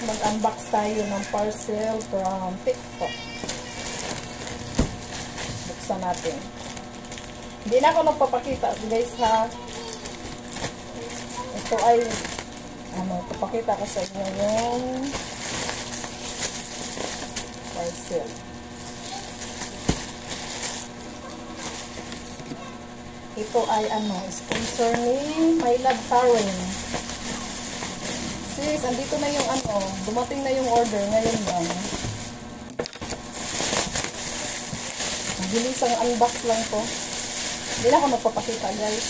mag-unbox tayo ng parcel from TikTok. Buksan natin. Hindi na ako nagpapakita guys ha. Ito ay papakita ko sa inyo yung parcel. Ito ay sponsor ni My Love Karen. Sis, andito na yung dumating na yung order ngayon lang. Bilisang unbox lang to. Hindi na ako magpapakita guys.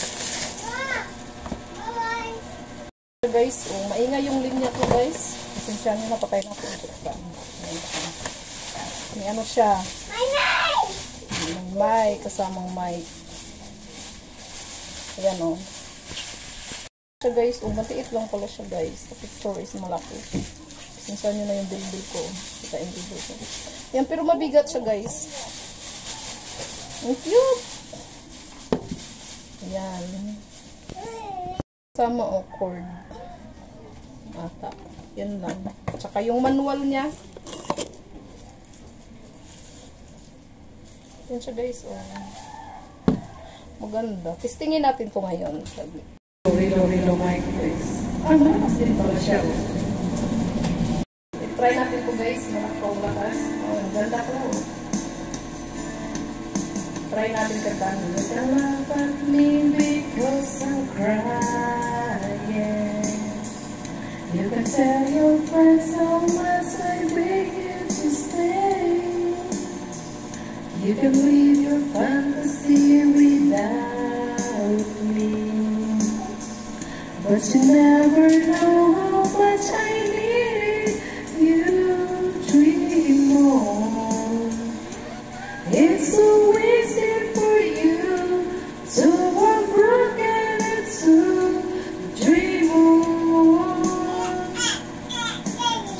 Guys, maingay yung linya ko guys. Pasensya nyo, napatay na ako ito. May siya. May kasamang mic. Ayan o. Siya guys, matiit lang pala siya guys. The picture is malaki. Pasensya nyo na yung bilbil ko. Kita yung bilbil ko. Ayan, pero mabigat siya guys. Ang cute. Ayan. Sama o cord. Ata. Yan lang. Tsaka yung manual niya. Yan siya guys. Maganda. Testingin natin ito ngayon. Rilo mic guys. Mas din pala siya. I-try natin ito guys. Malakaw-lakas. Ganda ko. Try natin kantahan. Look at me because I'm crying. You can tell your friends how much I beg you to stay. You can leave your fantasy without me. But you never know how much I need you. Dream on. It's so easy for you to walk broken and to dream on.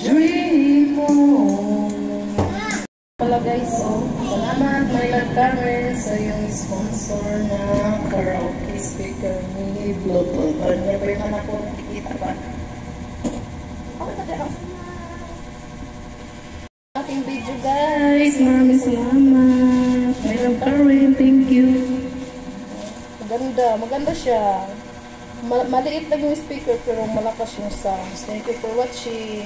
Dream on. Pala guys, salamat My Love Karen sa yung sponsor na karaoke speaker ni Bluetooth. Never pa yung anak ko, nakikita pa. Ating video guys, maraming salamat. My Love Karen, thank you. Maganda siya. Maliit lang yung speaker pero malakas yung sounds. Thank you for watching.